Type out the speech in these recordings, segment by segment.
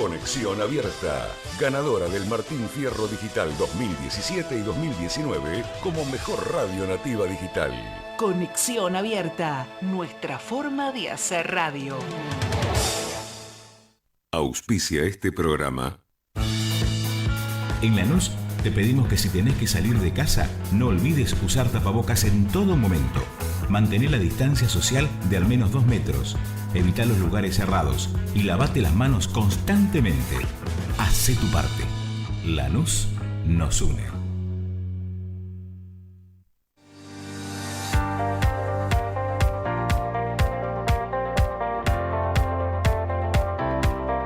Conexión Abierta, ganadora del Martín Fierro Digital 2017 y 2019 como mejor radio nativa digital. Conexión Abierta, nuestra forma de hacer radio. Auspicia este programa. En Lanús te pedimos que si tenés que salir de casa, no olvides usar tapabocas en todo momento. Mantén la distancia social de al menos 2 metros. Evita los lugares cerrados y lavate las manos constantemente. Hacé tu parte. Lanús nos une.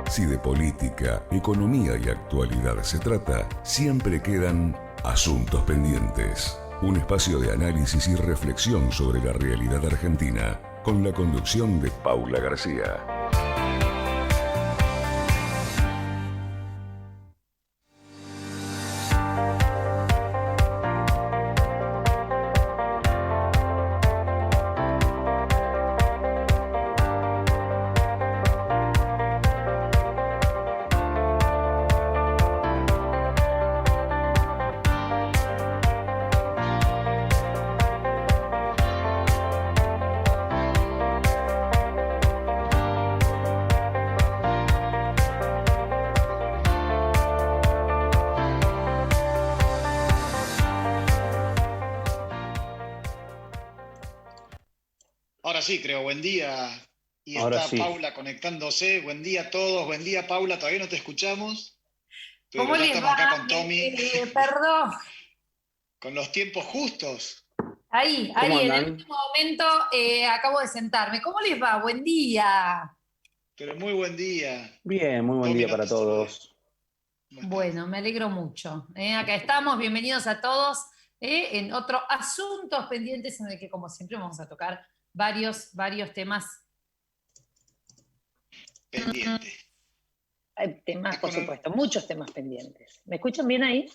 Si de política, economía y actualidad se trata, siempre quedan asuntos pendientes. Un espacio de análisis y reflexión sobre la realidad argentina, con la conducción de Paula García. Sí, creo, buen día. Y Ahora está sí. Paula conectándose. Buen día a todos, buen día Paula, todavía no te escuchamos, pero ¿Cómo ya les estamos acá va? con Tommy, Perdón. con los tiempos justos. Ahí, ¿Cómo en el andan? último momento acabo de sentarme. ¿Cómo les va? Buen día. Pero muy buen día. Bien, muy buen Tommy, día no para te saludé. todos. Bueno, me alegro mucho. Acá estamos, bienvenidos a todos en otro Asuntos Pendientes en el que, como siempre, vamos a tocar varios temas. Pendiente. Hay temas, por supuesto, muchos temas pendientes. ¿Me escuchan bien ahí?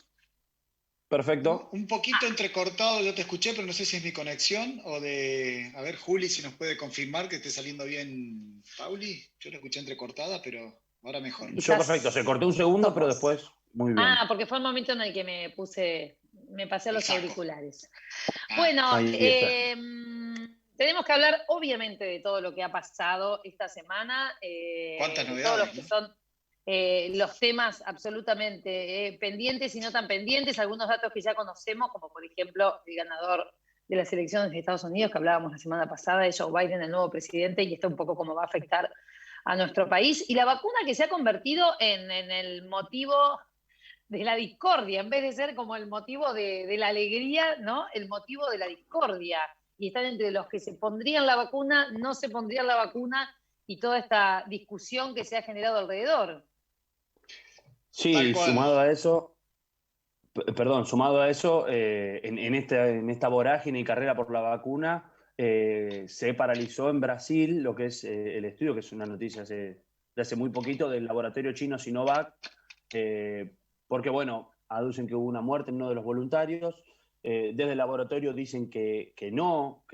Perfecto. Un poquito entrecortado, yo te escuché, pero no sé si es mi conexión o de... A ver, Juli, si nos puede confirmar que esté saliendo bien Pauli. Yo la escuché entrecortada, pero ahora mejor. Yo perfecto, se cortó un segundo, pero después muy bien. Porque fue el momento en el que me pasé a los auriculares. Bueno, Ahí está. tenemos que hablar obviamente de todo lo que ha pasado esta semana. ¿Cuántas de novedades? todos los que son los temas absolutamente pendientes y no tan pendientes, algunos datos que ya conocemos, como por ejemplo el ganador de las elecciones de Estados Unidos, que hablábamos la semana pasada, de Joe Biden, el nuevo presidente, y esto un poco cómo va a afectar a nuestro país, y la vacuna que se ha convertido en el motivo de la discordia, en vez de ser como el motivo de la alegría, ¿no? El motivo de la discordia. Y están entre los que se pondrían la vacuna, no se pondrían la vacuna, y toda esta discusión que se ha generado alrededor. Sí, sumado a eso, en esta vorágine y carrera por la vacuna, se paralizó en Brasil lo que es el estudio, que es una noticia de hace muy poquito, del laboratorio chino Sinovac, porque, bueno, aducen que hubo una muerte en uno de los voluntarios. Desde el laboratorio dicen que no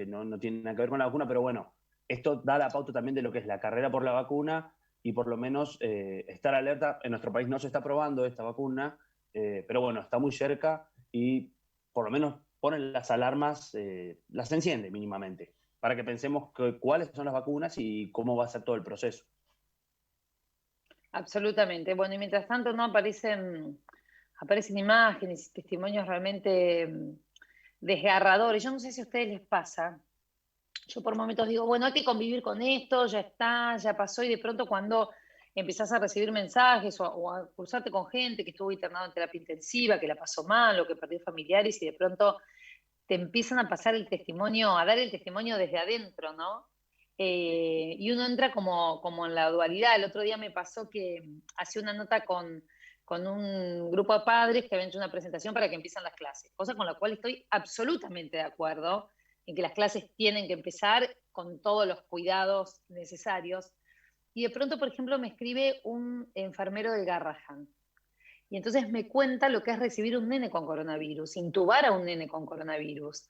tiene nada que ver con la vacuna, pero bueno, esto da la pauta también de lo que es la carrera por la vacuna y por lo menos estar alerta. En nuestro país no se está probando esta vacuna, pero bueno, está muy cerca y por lo menos ponen las alarmas, las enciende mínimamente, para que pensemos cuáles son las vacunas y cómo va a ser todo el proceso. Absolutamente. Bueno, y mientras tanto no aparecen imágenes y testimonios realmente desgarradores. Yo no sé si a ustedes les pasa. Yo por momentos digo, bueno, hay que convivir con esto, ya está, ya pasó, y de pronto cuando empezás a recibir mensajes o a cruzarte con gente que estuvo internado en terapia intensiva, que la pasó mal o que perdió familiares, y de pronto te empiezan a pasar el testimonio, a dar el testimonio desde adentro, ¿no? Y uno entra como en la dualidad. El otro día me pasó que hacía una nota con un grupo de padres que habían hecho una presentación para que empiezan las clases, cosa con la cual estoy absolutamente de acuerdo en que las clases tienen que empezar con todos los cuidados necesarios. Y de pronto, por ejemplo, me escribe un enfermero del Garrahan. Y entonces me cuenta lo que es recibir un nene con coronavirus, intubar a un nene con coronavirus.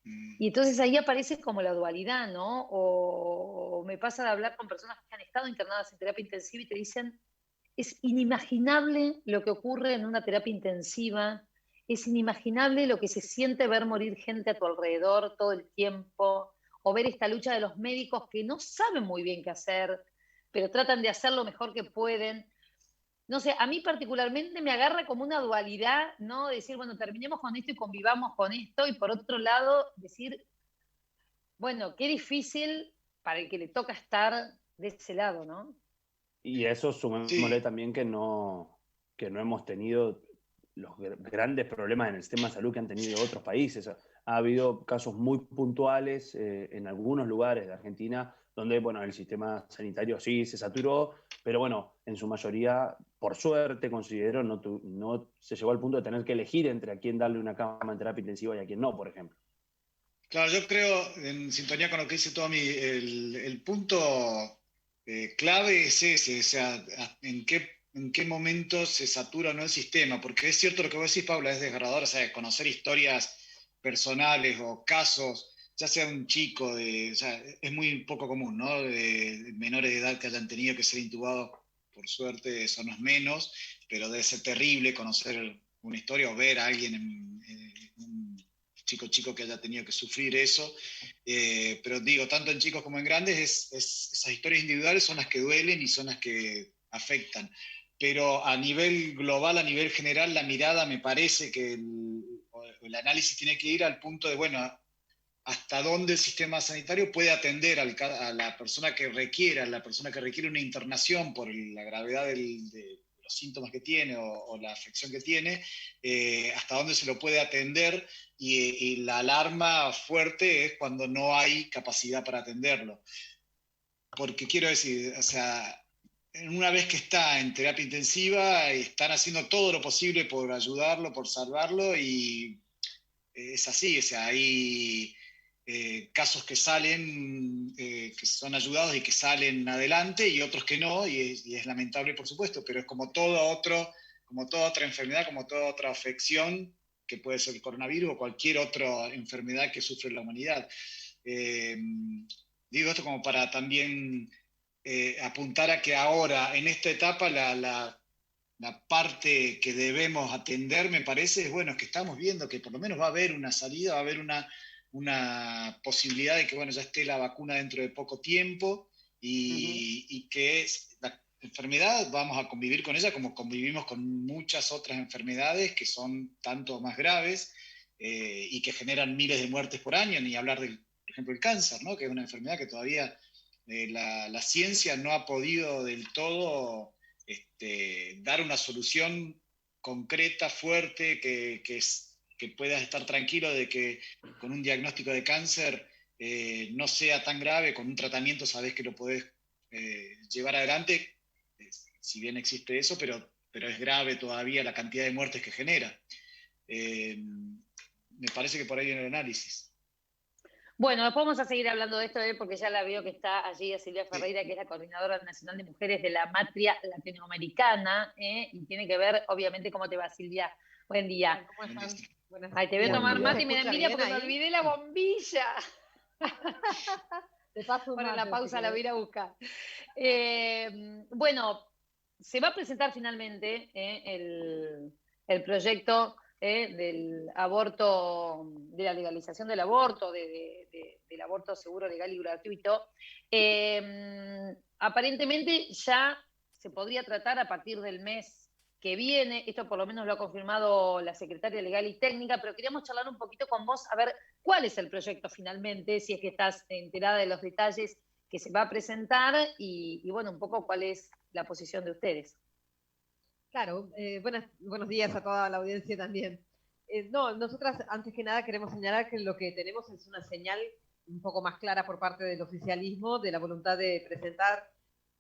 Y entonces ahí aparece como la dualidad, ¿no? O me pasa de hablar con personas que han estado internadas en terapia intensiva y te dicen, es inimaginable lo que ocurre en una terapia intensiva, es inimaginable lo que se siente ver morir gente a tu alrededor todo el tiempo, o ver esta lucha de los médicos que no saben muy bien qué hacer, pero tratan de hacer lo mejor que pueden. No sé, a mí particularmente me agarra como una dualidad, ¿no? Decir, bueno, terminemos con esto y convivamos con esto, y por otro lado, decir, bueno, qué difícil para el que le toca estar de ese lado, ¿no? Y eso sumémosle Sí, también que no hemos tenido los grandes problemas en el sistema de salud que han tenido otros países. Ha habido casos muy puntuales en algunos lugares de Argentina donde, bueno, el sistema sanitario sí se saturó, pero bueno, en su mayoría, por suerte, considero, no se llegó al punto de tener que elegir entre a quién darle una cama en terapia intensiva y a quién no, por ejemplo. claro, yo creo, en sintonía con lo que dice Tommy, el punto clave es ese, o sea, en qué momento se satura o no el sistema, porque es cierto lo que vos decís, Paula, es desgarrador, o sea, conocer historias personales o casos, ya sea un chico, o sea, es muy poco común, ¿no? De menores de edad que hayan tenido que ser intubados, por suerte eso no es menos, pero debe ser terrible conocer una historia o ver a alguien un chico que haya tenido que sufrir eso, pero digo, tanto en chicos como en grandes, esas historias individuales son las que duelen y son las que afectan. Pero a nivel global, a nivel general, la mirada me parece que el análisis tiene que ir al punto de, bueno, hasta dónde el sistema sanitario puede atender a la persona que requiera, una internación por la gravedad de los síntomas que tiene o la afección que tiene, hasta dónde se lo puede atender, y la alarma fuerte es cuando no hay capacidad para atenderlo. Porque quiero decir, o sea, una vez que está en terapia intensiva, están haciendo todo lo posible por ayudarlo, por salvarlo, y es así, o sea, hay casos que salen, que son ayudados y que salen adelante, y otros que no, y es lamentable, por supuesto, pero es como toda otra enfermedad, como toda otra afección, que puede ser el coronavirus o cualquier otra enfermedad que sufre la humanidad. Eh, Digo esto como para también apuntar a que ahora, en esta etapa, la parte que debemos atender, me parece, es bueno, es que estamos viendo que por lo menos va a haber una salida, va a haber una posibilidad de que, bueno, ya esté la vacuna dentro de poco tiempo, y que la enfermedad vamos a convivir con ella como convivimos con muchas otras enfermedades que son tanto más graves, y que generan miles de muertes por año, ni hablar del, por ejemplo, el cáncer, ¿no? Que es una enfermedad que todavía la ciencia no ha podido del todo dar una solución concreta, fuerte, que puedas estar tranquilo de que con un diagnóstico de cáncer no sea tan grave, con un tratamiento sabes que lo podés llevar adelante, si bien existe eso, pero es grave todavía la cantidad de muertes que genera. Me parece que por ahí viene el análisis. Bueno, después vamos a seguir hablando de esto, porque ya la veo que está allí a Silvia Sí. Ferreira, que es la Coordinadora Nacional de Mujeres de la Matria Latinoamericana, y tiene que ver, obviamente, ¿cómo te va, Silvia? Buen día. ¿Cómo están? Buenas Ay, te voy a Buen tomar día. mate y me da ¿Se escucha envidia bien porque me ahí? olvidé la bombilla. Te paso un Bueno, en la mate, pausa si la voy a querés. ir a buscar. Bueno, se va a presentar finalmente el proyecto del aborto, de la legalización del aborto, del aborto seguro, legal y gratuito. Aparentemente ya se podría tratar a partir del mes que viene, esto por lo menos lo ha confirmado la secretaria legal y técnica, pero queríamos charlar un poquito con vos, a ver cuál es el proyecto finalmente, si es que estás enterada de los detalles que se va a presentar, y bueno, un poco cuál es la posición de ustedes. Claro, buenos días a toda la audiencia también. No, nosotras antes que nada queremos señalar que lo que tenemos es una señal un poco más clara por parte del oficialismo de la voluntad de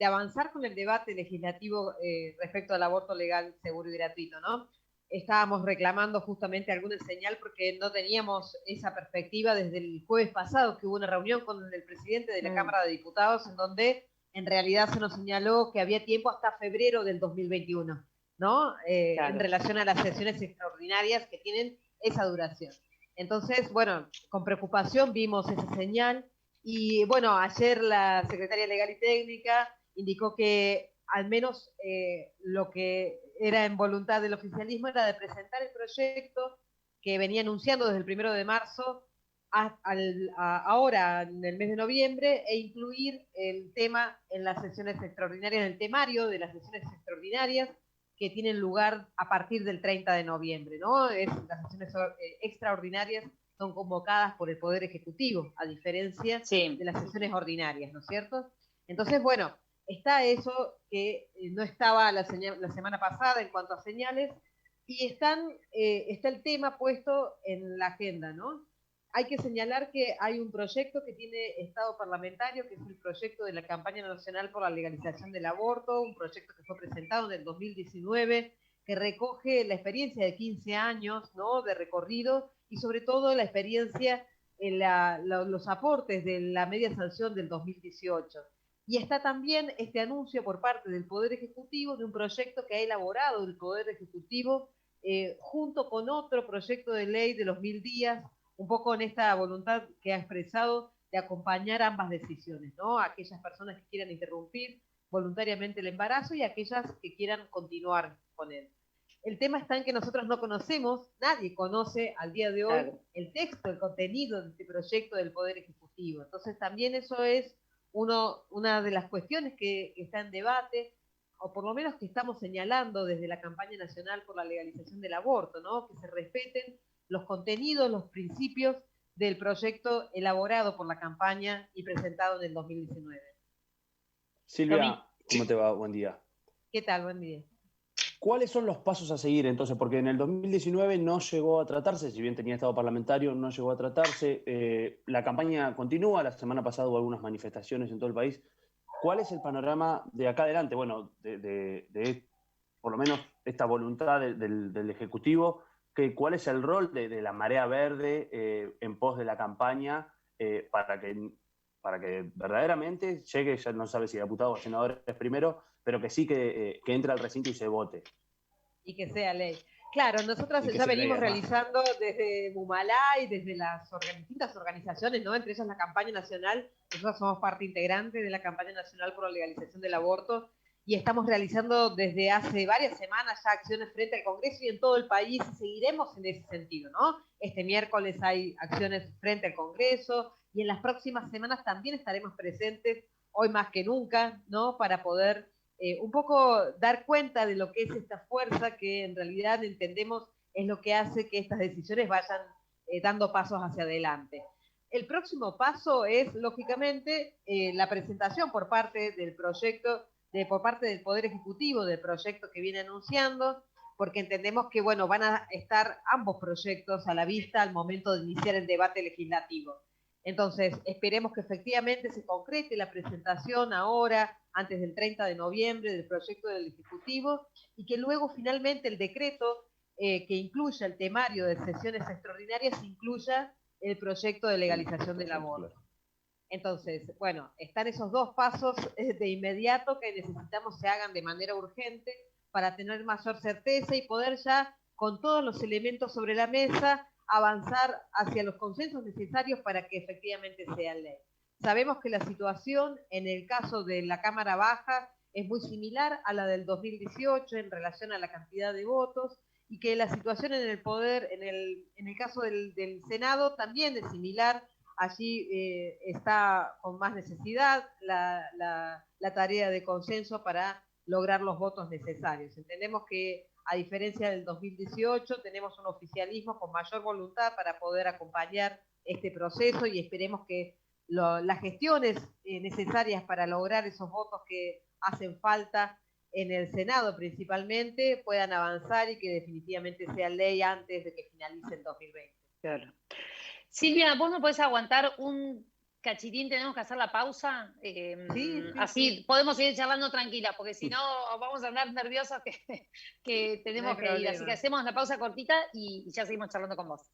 avanzar con el debate legislativo respecto al aborto legal, seguro y gratuito, ¿no? Estábamos reclamando justamente alguna señal porque no teníamos esa perspectiva desde el jueves pasado, que hubo una reunión con el presidente de la Cámara de Diputados en donde en realidad se nos señaló que había tiempo hasta febrero del 2021, ¿no? Claro. En relación a las sesiones extraordinarias que tienen esa duración. Entonces, bueno, con preocupación vimos esa señal, y bueno, ayer la secretaria legal y técnica indicó que al menos lo que era en voluntad del oficialismo era de presentar el proyecto que venía anunciando desde el 1 de marzo ahora en el mes de noviembre, e incluir el tema en las sesiones extraordinarias, en el temario de las sesiones extraordinarias que tienen lugar a partir del 30 de noviembre, ¿no? Las sesiones extraordinarias son convocadas por el Poder Ejecutivo, a diferencia de las sesiones ordinarias, ¿no es cierto? Entonces, bueno, está eso que no estaba la semana pasada en cuanto a señales, y está el tema puesto en la agenda, ¿no? Hay que señalar que hay un proyecto que tiene estado parlamentario, que es el proyecto de la campaña nacional por la legalización del aborto, un proyecto que fue presentado en el 2019, que recoge la experiencia de 15 años, ¿no?, de recorrido, y sobre todo la experiencia en los aportes de la media sanción del 2018. Y está también este anuncio por parte del Poder Ejecutivo de un proyecto que ha elaborado el Poder Ejecutivo junto con otro proyecto de ley de los 1000 días, un poco en esta voluntad que ha expresado de acompañar ambas decisiones, ¿no? Aquellas personas que quieran interrumpir voluntariamente el embarazo y aquellas que quieran continuar con él. El tema está en que nosotros no conocemos, nadie conoce al día de hoy el texto, el contenido de este proyecto del Poder Ejecutivo. Entonces también eso es una de las cuestiones que está en debate, o por lo menos que estamos señalando desde la campaña nacional por la legalización del aborto, ¿no? Que se respeten los contenidos, los principios del proyecto elaborado por la campaña y presentado en el 2019. Silvia, ¿cómo te va? Buen día. ¿Qué tal? Buen día. ¿Cuáles son los pasos a seguir entonces? Porque en el 2019 no llegó a tratarse, si bien tenía estado parlamentario, no llegó a tratarse. La campaña continúa, la semana pasada hubo algunas manifestaciones en todo el país. ¿Cuál es el panorama de acá adelante? Bueno, de por lo menos esta voluntad del Ejecutivo. ¿Cuál es el rol de la Marea Verde en pos de la campaña para que verdaderamente llegue, ya no sabe si diputados o senadores primero, pero que sí que entre al recinto y se vote? Y que sea ley. Claro, nosotras ya venimos realizando desde Mumalá y desde las distintas organizaciones, ¿no? Entre ellas la campaña nacional. Nosotros somos parte integrante de la campaña nacional por la legalización del aborto, y estamos realizando desde hace varias semanas ya acciones frente al Congreso y en todo el país, y seguiremos en ese sentido, ¿no? Este miércoles hay acciones frente al Congreso, y en las próximas semanas también estaremos presentes, hoy más que nunca, ¿no? Para poder un poco dar cuenta de lo que es esta fuerza que en realidad entendemos es lo que hace que estas decisiones vayan dando pasos hacia adelante. El próximo paso es, lógicamente, la presentación por parte del proyecto, por parte del Poder Ejecutivo, del proyecto que viene anunciando, porque entendemos que, bueno, van a estar ambos proyectos a la vista al momento de iniciar el debate legislativo. Entonces, esperemos que efectivamente se concrete la presentación ahora, antes del 30 de noviembre, del proyecto del Ejecutivo, y que luego finalmente el decreto que incluya el temario de sesiones extraordinarias incluya el proyecto de legalización del aborto. Entonces, bueno, están esos dos pasos de inmediato que necesitamos se hagan de manera urgente para tener mayor certeza y poder ya, con todos los elementos sobre la mesa, avanzar hacia los consensos necesarios para que efectivamente sea ley. Sabemos que la situación en el caso de la Cámara Baja es muy similar a la del 2018 en relación a la cantidad de votos, y que la situación en el poder, en el caso del Senado también es similar. Allí está con más necesidad la tarea de consenso para lograr los votos necesarios. Entendemos que, a diferencia del 2018, tenemos un oficialismo con mayor voluntad para poder acompañar este proceso, y esperemos que las gestiones necesarias para lograr esos votos que hacen falta en el Senado principalmente puedan avanzar y que definitivamente sea ley antes de que finalice el 2020. Claro. Silvia, ¿vos no podés aguantar un cachitín? Tenemos que hacer la pausa. Sí, así podemos seguir charlando tranquilas, porque si no vamos a andar nerviosas que tenemos que ir. Así que hacemos la pausa cortita y ya seguimos charlando con vos.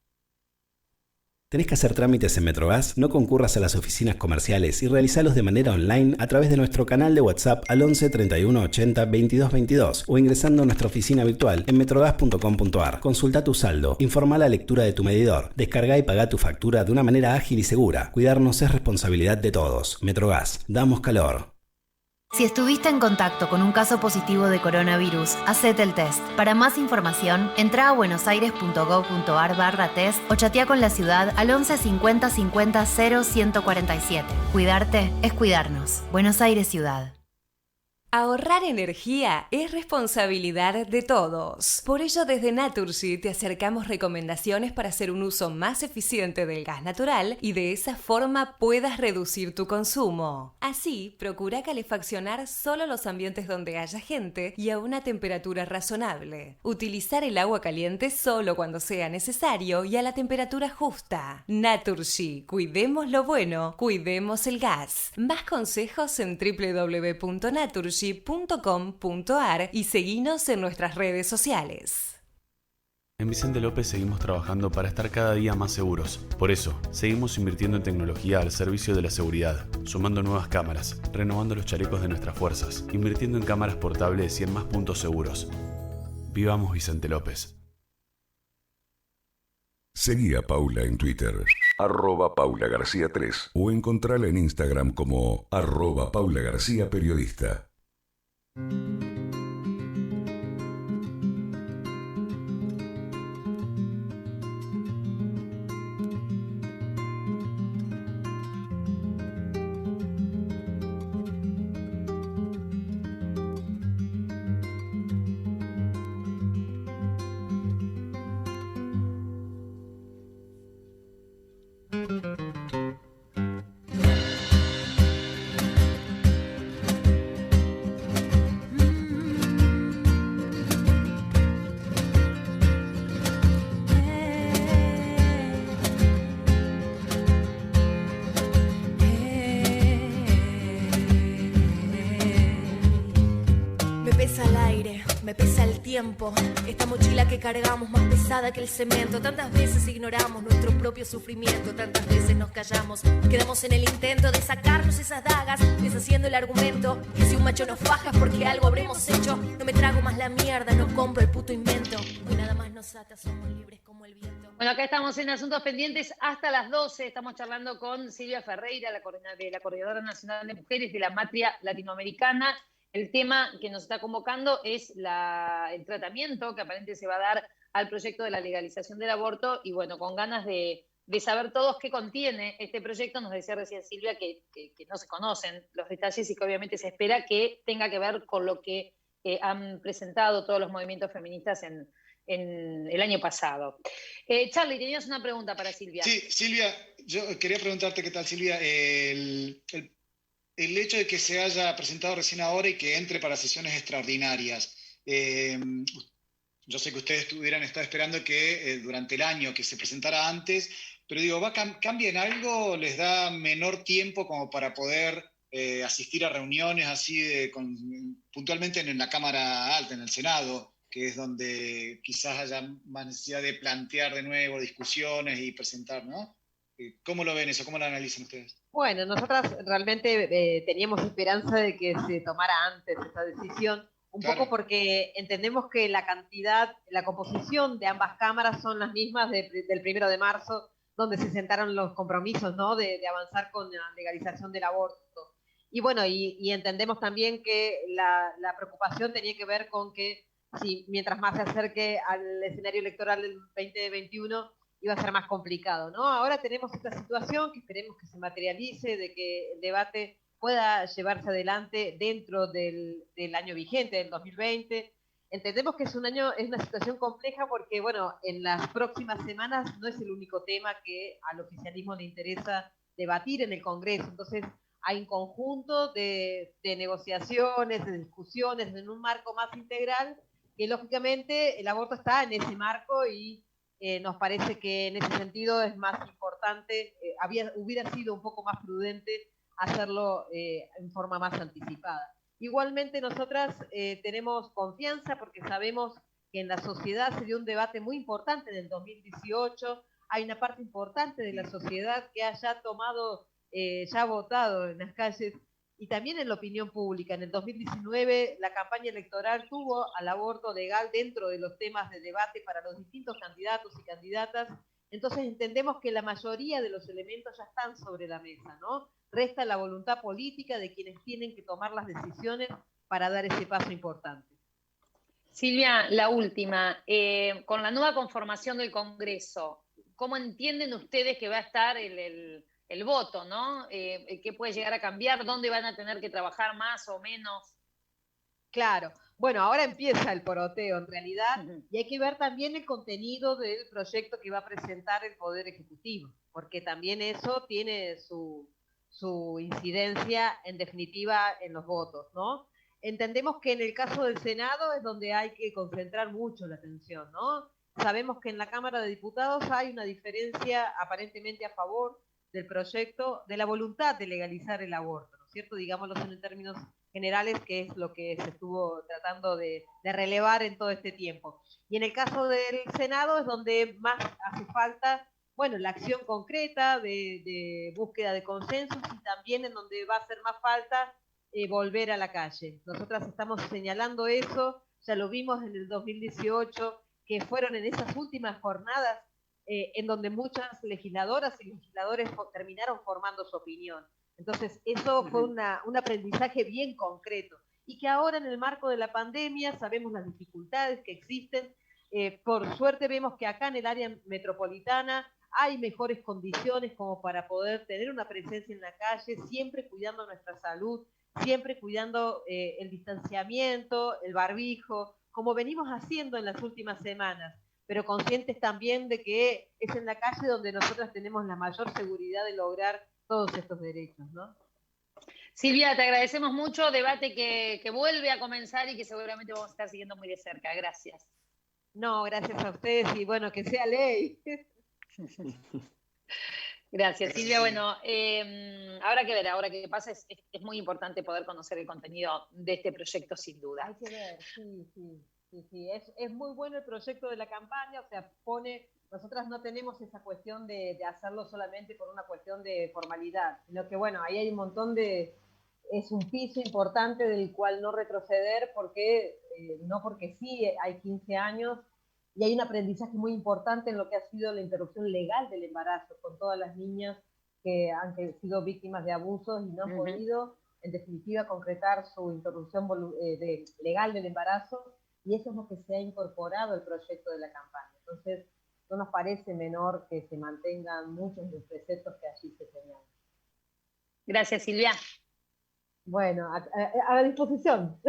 ¿Tenés que hacer trámites en Metrogas? No concurras a las oficinas comerciales y realizalos de manera online a través de nuestro canal de WhatsApp al 11 31 80 22 22 o ingresando a nuestra oficina virtual en metrogas.com.ar. Consulta tu saldo, informa la lectura de tu medidor, descarga y paga tu factura de una manera ágil y segura. Cuidarnos es responsabilidad de todos. Metrogas, damos calor. Si estuviste en contacto con un caso positivo de coronavirus, hacete el test. Para más información, entra a buenosaires.gov.ar/test o chatea con la ciudad al 11 50 50 0 147. Cuidarte es cuidarnos. Buenos Aires Ciudad. Ahorrar energía es responsabilidad de todos. Por ello, desde Naturgy te acercamos recomendaciones para hacer un uso más eficiente del gas natural y de esa forma puedas reducir tu consumo. Así, procura calefaccionar solo los ambientes donde haya gente y a una temperatura razonable. Utilizar el agua caliente solo cuando sea necesario y a la temperatura justa. Naturgy, cuidemos lo bueno, cuidemos el gas. Más consejos en www.naturgy.com.ar y seguinos en nuestras redes sociales. En Vicente López seguimos trabajando para estar cada día más seguros. Por eso, seguimos invirtiendo en tecnología al servicio de la seguridad, sumando nuevas cámaras, renovando los chalecos de nuestras fuerzas, invirtiendo en cámaras portables y en más puntos seguros. Vivamos Vicente López. Seguí a Paula en Twitter, @PaulaGarcía3, o encontrala en Instagram como @PaulaGarcía Periodista. Esta mochila que cargamos más pesada que el cemento. Tantas veces ignoramos nuestro propio sufrimiento, tantas veces nos callamos, quedamos en el intento de sacarnos esas dagas, deshaciendo el argumento que si un macho nos faja es porque algo habremos hecho. No me trago más la mierda, no compro el puto invento. Hoy nada más nos ata, somos libres como el viento. Bueno, acá estamos en Asuntos Pendientes hasta las 12. Estamos charlando con Silvia Ferreira, la Coordinadora Nacional de Mujeres de la Matria Latinoamericana. El tema que nos está convocando es el tratamiento que aparentemente se va a dar al proyecto de la legalización del aborto y bueno, con ganas de saber todos qué contiene este proyecto. Nos decía recién Silvia que no se conocen los detalles y que obviamente se espera que tenga que ver con lo que han presentado todos los movimientos feministas en el año pasado. Charlie, tenías una pregunta para Silvia. Sí, Silvia, yo quería preguntarte qué tal, Silvia, el hecho de que se haya presentado recién ahora y que entre para sesiones extraordinarias. Yo sé que ustedes hubieran estado esperando que durante el año que se presentara antes, pero digo, ¿cambia en algo? ¿Les da menor tiempo como para poder asistir a reuniones así puntualmente en la Cámara Alta, en el Senado, que es donde quizás haya más necesidad de plantear de nuevo discusiones y presentar, ¿no? ¿Cómo lo ven eso? ¿Cómo lo analizan ustedes? Bueno, nosotras realmente teníamos esperanza de que se tomara antes esta decisión, un poco porque entendemos que la composición de ambas cámaras son las mismas del 1 de marzo, donde se sentaron los compromisos, ¿no? de avanzar con la legalización del aborto. Y bueno, y entendemos también que la preocupación tenía que ver con que mientras más se acerque al escenario electoral del 2021, iba a ser más complicado, ¿no? Ahora tenemos esta situación que esperemos que se materialice, de que el debate pueda llevarse adelante dentro del año vigente, del 2020. Entendemos que es una situación compleja porque, bueno, en las próximas semanas no es el único tema que al oficialismo le interesa debatir en el Congreso. Entonces, hay un conjunto de negociaciones, de discusiones en un marco más integral, que lógicamente el aborto está en ese marco y nos parece que en ese sentido es más importante, hubiera sido un poco más prudente hacerlo en forma más anticipada. Igualmente nosotras tenemos confianza porque sabemos que en la sociedad se dio un debate muy importante en el 2018, hay una parte importante de la sociedad que haya tomado, ya ha votado en las calles y también en la opinión pública. En el 2019 la campaña electoral tuvo al aborto legal dentro de los temas de debate para los distintos candidatos y candidatas Entonces entendemos que la mayoría de los elementos ya están sobre la mesa, ¿no? Resta la voluntad política de quienes tienen que tomar las decisiones para dar ese paso importante. Silvia, la última. Con la nueva conformación del Congreso, ¿cómo entienden ustedes que va a estar el voto, ¿no? ¿Qué puede llegar a cambiar? ¿Dónde van a tener que trabajar más o menos? Claro. Bueno, ahora empieza el poroteo en realidad, y hay que ver también el contenido del proyecto que va a presentar el Poder Ejecutivo, porque también eso tiene su incidencia en definitiva en los votos, ¿no? Entendemos que en el caso del Senado es donde hay que concentrar mucho la atención, ¿no? Sabemos que en la Cámara de Diputados hay una diferencia aparentemente a favor del proyecto, de la voluntad de legalizar el aborto, ¿no es cierto? Digámoslo en términos generales, que es lo que se estuvo tratando de relevar en todo este tiempo. Y en el caso del Senado es donde más hace falta, bueno, la acción concreta de búsqueda de consensos, y también en donde va a hacer más falta volver a la calle. Nosotras estamos señalando eso, ya lo vimos en el 2018, que fueron en esas últimas jornadas en donde muchas legisladoras y legisladores terminaron formando su opinión. Entonces, eso fue un aprendizaje bien concreto. Y que ahora, en el marco de la pandemia, sabemos las dificultades que existen. Por suerte, vemos que acá en el área metropolitana hay mejores condiciones como para poder tener una presencia en la calle, siempre cuidando nuestra salud, siempre cuidando el distanciamiento, el barbijo, como venimos haciendo en las últimas semanas, pero conscientes también de que es en la calle donde nosotras tenemos la mayor seguridad de lograr todos estos derechos, ¿no? Silvia, te agradecemos mucho, debate que vuelve a comenzar y que seguramente vamos a estar siguiendo muy de cerca. Gracias. No, gracias a ustedes y bueno, que sea ley. Gracias, Silvia. Bueno, habrá que ver, ahora que pasa, es muy importante poder conocer el contenido de este proyecto, sin duda. Hay que ver, sí. Es muy bueno el proyecto de la campaña, o sea, nosotras no tenemos esa cuestión de hacerlo solamente por una cuestión de formalidad, sino que bueno, ahí hay un montón es un piso importante del cual no retroceder, porque no porque sí, hay 15 años, y hay un aprendizaje muy importante en lo que ha sido la interrupción legal del embarazo, con todas las niñas que han sido víctimas de abusos y no han podido, en definitiva, concretar su interrupción legal del embarazo, y eso es lo que se ha incorporado al proyecto de la campaña. Entonces, no nos parece menor que se mantengan muchos de los preceptos que allí se tenían. Gracias, Silvia. Bueno, a disposición.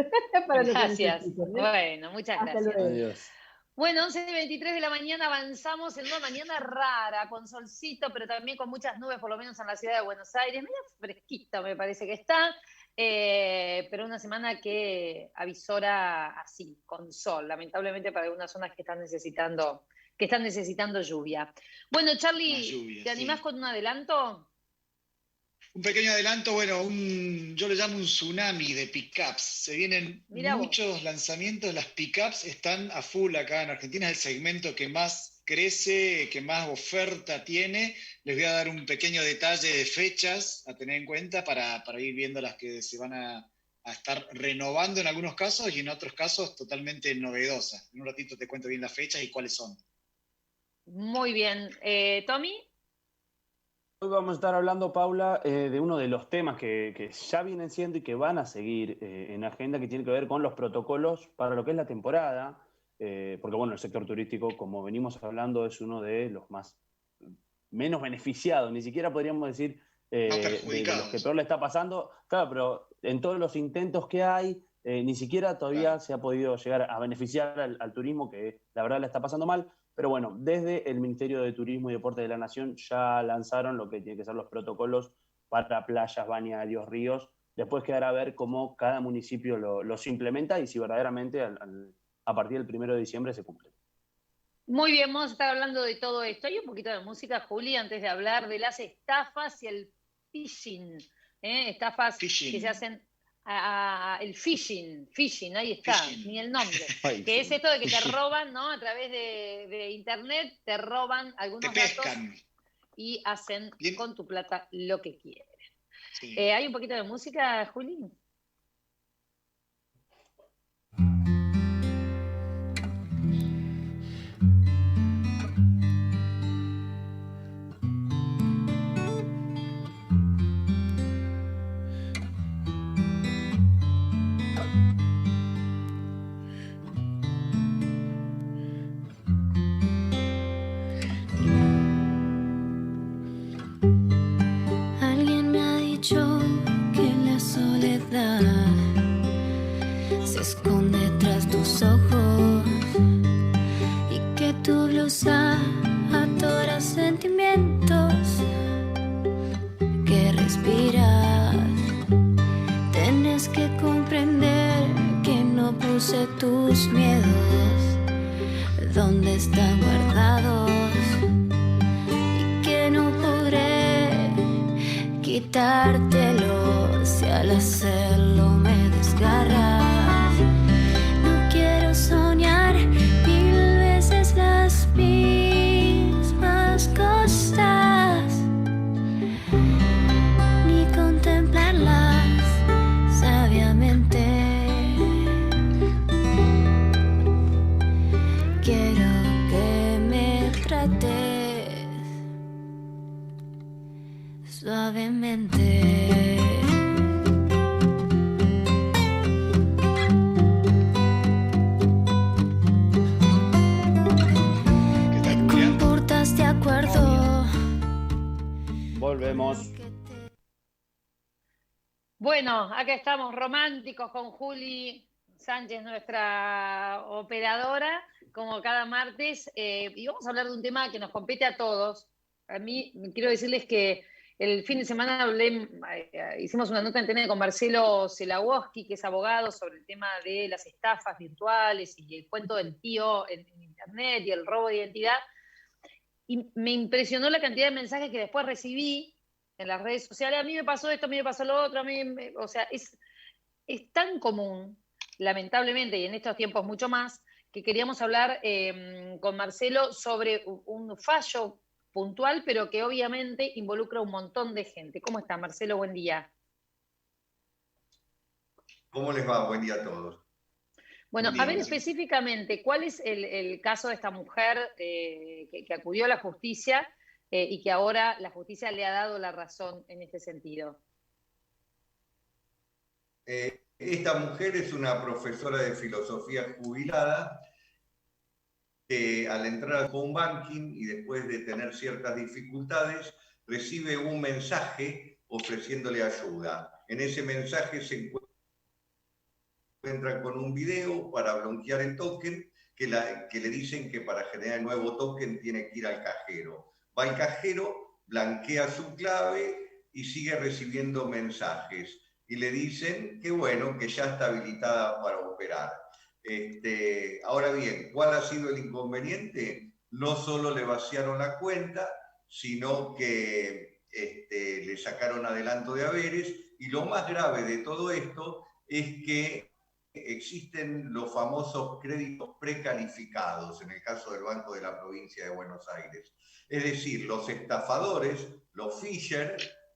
Para gracias. Bueno, muchas gracias. Hasta luego. Adiós. Bueno, 11:23 de la mañana, avanzamos en una mañana rara, con solcito, pero también con muchas nubes, por lo menos en la ciudad de Buenos Aires. Medio fresquita me parece que está, pero una semana que avisora así, con sol, lamentablemente para algunas zonas que están necesitando lluvia. Bueno, Charlie, ¿te animás con un adelanto? Un pequeño adelanto, bueno, yo le llamo un tsunami de pickups. Se vienen muchos lanzamientos, las pickups están a full acá en Argentina, es el segmento que más crece, que más oferta tiene. Les voy a dar un pequeño detalle de fechas a tener en cuenta para ir viendo las que se van a estar renovando en algunos casos y en otros casos totalmente novedosas. En un ratito te cuento bien las fechas y cuáles son. Muy bien. ¿Tommy? Hoy vamos a estar hablando, Paula, de uno de los temas que ya vienen siendo y que van a seguir en agenda, que tiene que ver con los protocolos para lo que es la temporada, porque bueno, el sector turístico, como venimos hablando, es uno de los menos beneficiados, ni siquiera podríamos decir de los que peor le está pasando. Claro, pero en todos los intentos que hay, ni siquiera todavía se ha podido llegar a beneficiar al turismo, que la verdad le está pasando mal. Pero bueno, desde el Ministerio de Turismo y Deporte de la Nación ya lanzaron lo que tienen que ser los protocolos para playas, bañarios, ríos. Después quedará a ver cómo cada municipio los implementa y si verdaderamente a partir del 1 de diciembre se cumple. Muy bien, vamos a estar hablando de todo esto. Hay un poquito de música, Juli, antes de hablar de las estafas y el phishing. Estafas que se hacen... el phishing, ahí está, ni el nombre, que es esto de que te roban, ¿no? A través de internet, te roban algunos datos y hacen con tu plata lo que quieren. Sí. ¿Hay un poquito de música, Juli? se esconde tras tus ojos y que tu blusa atora sentimientos que respiras. Tienes que comprender que no puse tus miedos donde están guardados y que no podré quitártelo si al hacerlo me desgarras. No quiero soñar 1000 veces las mismas cosas ni contemplarlas sabiamente. Quiero que me trates suavemente. ¿Te comportas de acuerdo? Volvemos. Bueno, acá estamos románticos con Juli Sánchez, nuestra operadora, como cada martes, y vamos a hablar de un tema que nos compete a todos. A mí quiero decirles que el fin de semana hicimos una nota en TN con Marcelo Zelawoski, que es abogado, sobre el tema de las estafas virtuales y el cuento del tío en internet y el robo de identidad. Y me impresionó la cantidad de mensajes que después recibí en las redes sociales. A mí me pasó esto, a mí me pasó lo otro, o sea, es tan común, lamentablemente, y en estos tiempos mucho más, que queríamos hablar con Marcelo sobre un fallo puntual, pero que obviamente involucra un montón de gente. ¿Cómo está, Marcelo? Buen día. ¿Cómo les va? Buen día a todos. Bueno, a ver específicamente, ¿cuál es el caso de esta mujer que acudió a la justicia y que ahora la justicia le ha dado la razón en este sentido? Esta mujer es una profesora de filosofía jubilada que al entrar al home banking y después de tener ciertas dificultades, recibe un mensaje ofreciéndole ayuda. En ese mensaje se encuentra con un video para bloquear el token que le dicen que para generar el nuevo token tiene que ir al cajero. Va al cajero, blanquea su clave y sigue recibiendo mensajes. Y le dicen que bueno, que ya está habilitada para operar. Ahora bien, ¿cuál ha sido el inconveniente? No solo le vaciaron la cuenta, sino que le sacaron adelanto de haberes, y lo más grave de todo esto es que existen los famosos créditos precalificados en el caso del Banco de la Provincia de Buenos Aires. Es decir, los estafadores, los Fisher,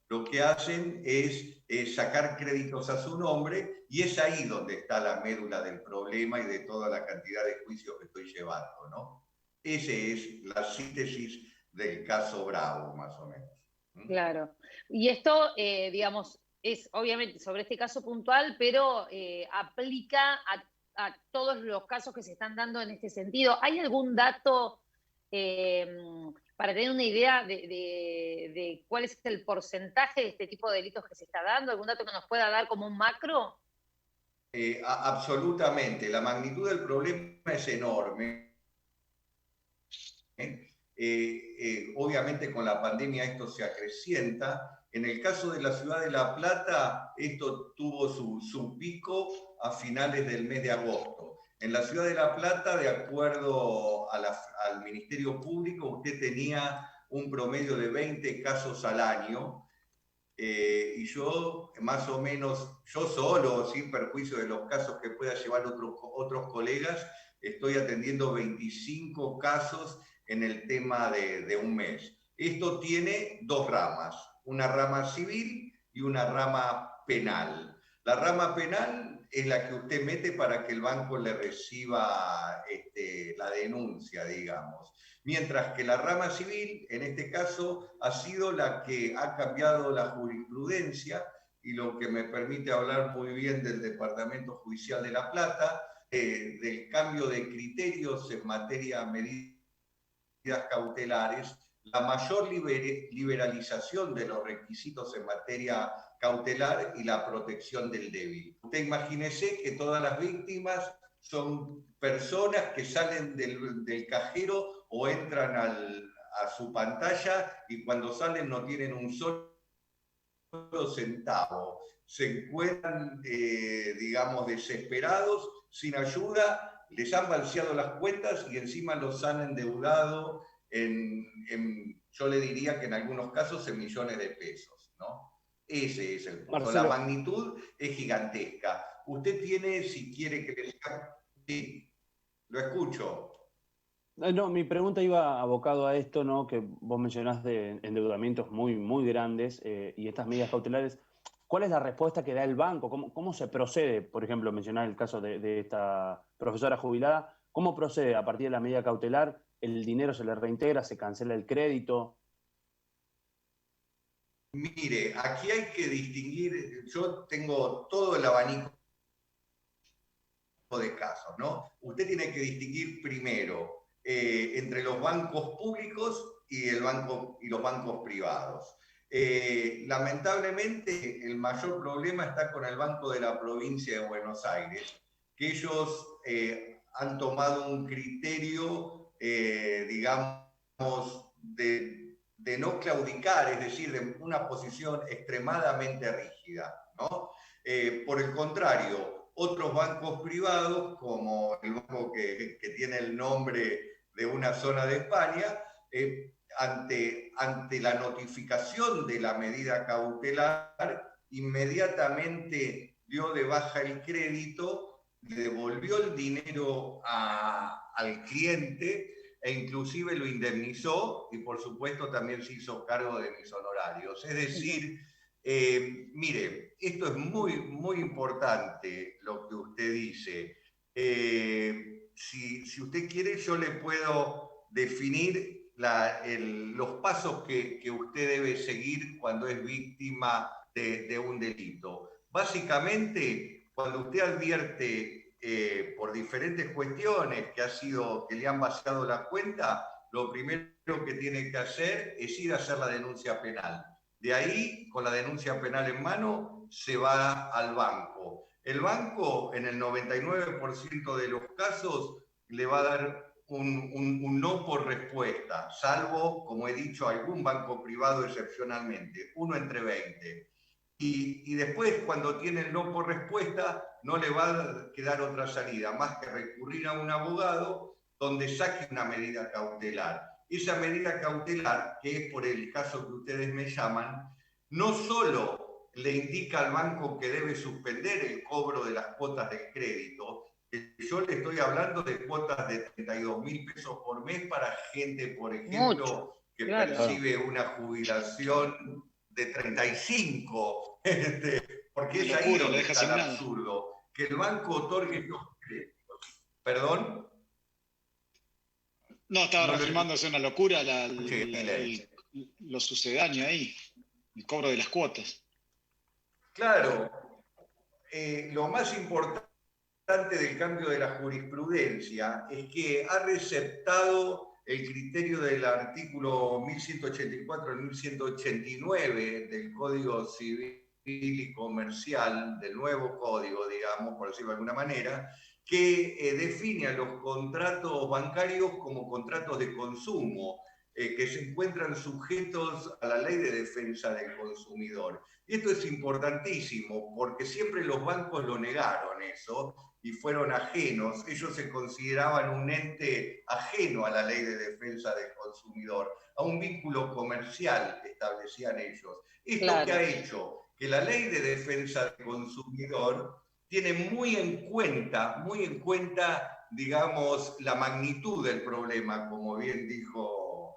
lo que hacen es sacar créditos a su nombre, y es ahí donde está la médula del problema y de toda la cantidad de juicios que estoy llevando, ¿no? Esa es la síntesis del caso Bravo, más o menos. Claro. Y esto, digamos, es obviamente sobre este caso puntual, pero aplica a todos los casos que se están dando en este sentido. ¿Hay algún dato para tener una idea de cuál es el porcentaje de este tipo de delitos que se está dando? ¿Algún dato que nos pueda dar como un macro? Absolutamente. La magnitud del problema es enorme. Obviamente con la pandemia esto se acrecienta. En el caso de la ciudad de La Plata, esto tuvo su pico a finales del mes de agosto. En la ciudad de La Plata, de acuerdo al Ministerio Público, usted tenía un promedio de 20 casos al año, y yo, más o menos, yo solo, sin perjuicio de los casos que pueda llevar otros colegas, estoy atendiendo 25 casos en el tema de un mes. Esto tiene dos ramas, una rama civil y una rama penal. La rama penal es la que usted mete para que el banco le reciba la denuncia, digamos. Mientras que la rama civil, en este caso, ha sido la que ha cambiado la jurisprudencia, y lo que me permite hablar muy bien del Departamento Judicial de La Plata, del cambio de criterios en materia de medidas cautelares, la mayor liberalización de los requisitos en materia cautelar y la protección del débil. Usted imagínese que todas las víctimas son personas que salen del cajero o entran a su pantalla y cuando salen no tienen un solo centavo. Se encuentran, digamos, desesperados, sin ayuda, les han balseado las cuentas y encima los han endeudado yo le diría que en algunos casos en millones de pesos, ¿no? Ese es el punto. Marcelo. La magnitud es gigantesca. Usted tiene, si quiere que le diga... Sí, lo escucho. No, mi pregunta iba abocado a esto, ¿no? Que vos mencionás de endeudamientos muy, muy grandes y estas medidas cautelares. ¿Cuál es la respuesta que da el banco? ¿Cómo se procede? Por ejemplo, mencionar el caso de esta profesora jubilada. ¿Cómo procede a partir de la medida cautelar? ¿El dinero se le reintegra? ¿Se cancela el crédito? Mire, aquí hay que distinguir, yo tengo todo el abanico de casos, ¿no? Usted tiene que distinguir primero entre los bancos públicos y los bancos privados. Lamentablemente, el mayor problema está con el Banco de la Provincia de Buenos Aires, que ellos han tomado un criterio, digamos, de no claudicar, es decir, de una posición extremadamente rígida, ¿no? Por el contrario, otros bancos privados, como el banco que tiene el nombre de una zona de España, ante la notificación de la medida cautelar, inmediatamente dio de baja el crédito, le devolvió el dinero al cliente e inclusive lo indemnizó y por supuesto también se hizo cargo de mis honorarios. Es decir, mire, esto es muy, muy importante lo que usted dice. Si usted quiere, yo le puedo definir los pasos que usted debe seguir cuando es víctima de un delito. Básicamente, cuando usted advierte por diferentes cuestiones que le han vaciado la cuenta, lo primero que tiene que hacer es ir a hacer la denuncia penal. De ahí, con la denuncia penal en mano, se va al banco. El banco, en el 99% de los casos, le va a dar un no por respuesta, salvo, como he dicho, algún banco privado excepcionalmente, 1 entre 20. Y después, cuando tiene el no por respuesta, no le va a quedar otra salida más que recurrir a un abogado donde saque una medida cautelar. Esa medida cautelar, que es por el caso que ustedes me llaman, no solo le indica al banco que debe suspender el cobro de las cuotas del crédito. Yo le estoy hablando de cuotas de 32.000 pesos por mes para gente, por ejemplo, que percibe una jubilación de 35, porque es ahí donde está el absurdo, que el banco otorgue estos créditos. ¿Perdón? No, estaba reafirmándose una locura lo sucedáneo ahí, el cobro de las cuotas. Claro, lo más importante del cambio de la jurisprudencia es que ha receptado el criterio del artículo 1184 al 1189 del Código Civil y Comercial, del nuevo código, digamos, por decirlo de alguna manera, que define a los contratos bancarios como contratos de consumo, que se encuentran sujetos a la Ley de Defensa del Consumidor. Y esto es importantísimo, porque siempre los bancos lo negaron eso, y fueron ajenos. Ellos se consideraban un ente ajeno a la Ley de Defensa del Consumidor, a un vínculo comercial que establecían ellos. Esto que ha hecho que la Ley de Defensa del Consumidor tiene muy en cuenta, digamos, la magnitud del problema, como bien dijo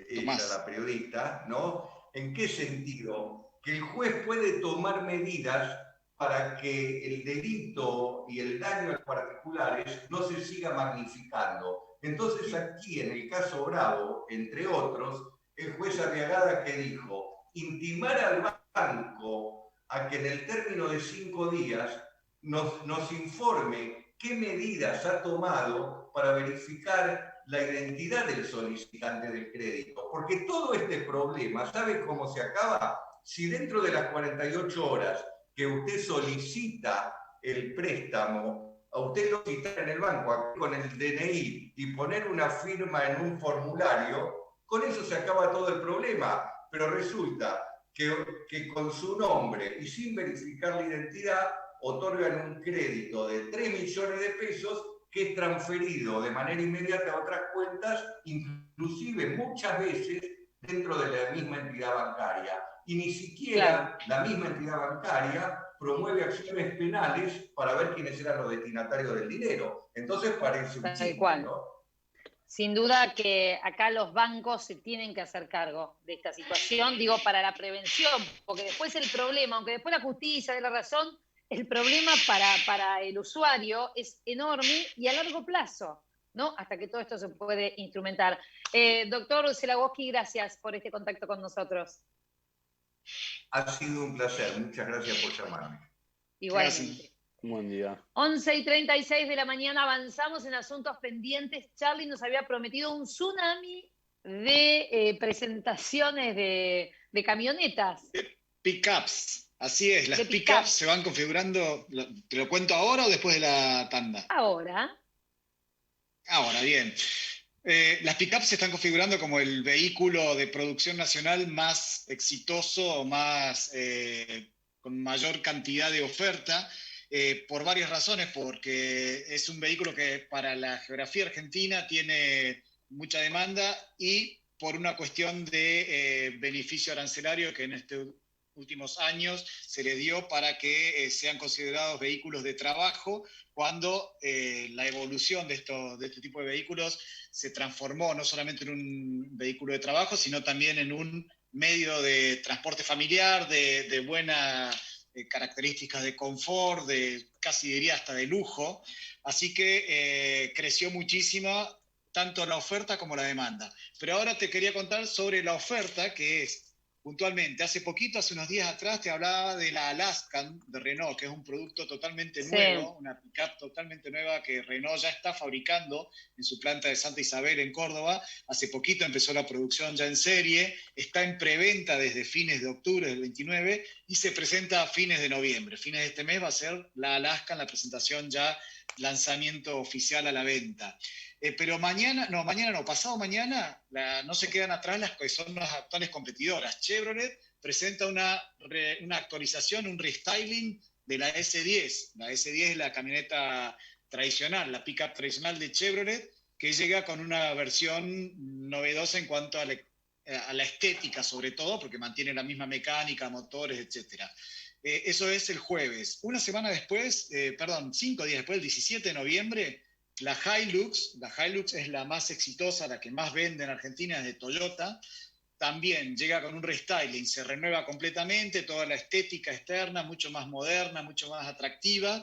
ella, la periodista, ¿no? ¿En qué sentido? Que el juez puede tomar medidas para que el delito y el daño a los particulares no se siga magnificando. Entonces aquí, en el caso Bravo, entre otros, el juez Arriagada que dijo, intimar al banco a que en el término de 5 días nos informe qué medidas ha tomado para verificar la identidad del solicitante del crédito. Porque todo este problema, ¿sabe cómo se acaba? Si dentro de las 48 horas que usted solicita el préstamo, a usted lo citan en el banco con el DNI y poner una firma en un formulario, con eso se acaba todo el problema. Pero resulta que con su nombre y sin verificar la identidad otorgan un crédito de 3 millones de pesos que es transferido de manera inmediata a otras cuentas, inclusive muchas veces dentro de la misma entidad bancaria. Y ni siquiera la misma entidad bancaria promueve acciones penales para ver quiénes eran los destinatarios del dinero. Entonces parece un chiste, ¿no? Sin duda que acá los bancos se tienen que hacer cargo de esta situación, digo, para la prevención, porque después el problema, aunque después la justicia dé la razón, el problema para el usuario es enorme y a largo plazo, ¿no? Hasta que todo esto se puede instrumentar. Doctor Zelagoski, gracias por este contacto con nosotros. Ha sido un placer, muchas gracias por llamarme. Igualmente. Buen día. 11:36 de la mañana, avanzamos en asuntos pendientes. Charlie nos había prometido un tsunami de presentaciones de camionetas. Pickups. Así es, las pickups se van configurando. ¿Te lo cuento ahora o después de la tanda? Ahora, bien. Las pickups se están configurando como el vehículo de producción nacional más exitoso, con mayor cantidad de oferta, por varias razones, porque es un vehículo que para la geografía argentina tiene mucha demanda y por una cuestión de beneficio arancelario que en estos últimos años se le dio para que sean considerados vehículos de trabajo, cuando la evolución de este tipo de vehículos se transformó no solamente en un vehículo de trabajo, sino también en un medio de transporte familiar, de buenas características de confort, casi diría hasta de lujo. Así que creció muchísimo tanto la oferta como la demanda. Pero ahora te quería contar sobre la oferta, que es puntualmente, hace unos días atrás te hablaba de la Alaskan de Renault, que es un producto totalmente nuevo, una pickup totalmente nueva que Renault ya está fabricando en su planta de Santa Isabel en Córdoba. Hace poquito empezó la producción ya en serie, está en preventa desde fines de octubre del 29 y se presenta a fines de noviembre. Fines de este mes va a ser la Alaskan, la presentación ya, lanzamiento oficial a la venta. Pero pasado mañana, no se quedan atrás las que son las actuales competidoras. Chevrolet presenta una actualización, un restyling de la S10. La S10 es la camioneta tradicional, la pickup tradicional de Chevrolet, que llega con una versión novedosa en cuanto a la estética, sobre todo, porque mantiene la misma mecánica, motores, etc. Eso es el jueves. 5 días después, el 17 de noviembre, la Hilux es la más exitosa, la que más vende en Argentina, es de Toyota. También llega con un restyling, se renueva completamente, toda la estética externa, mucho más moderna, mucho más atractiva,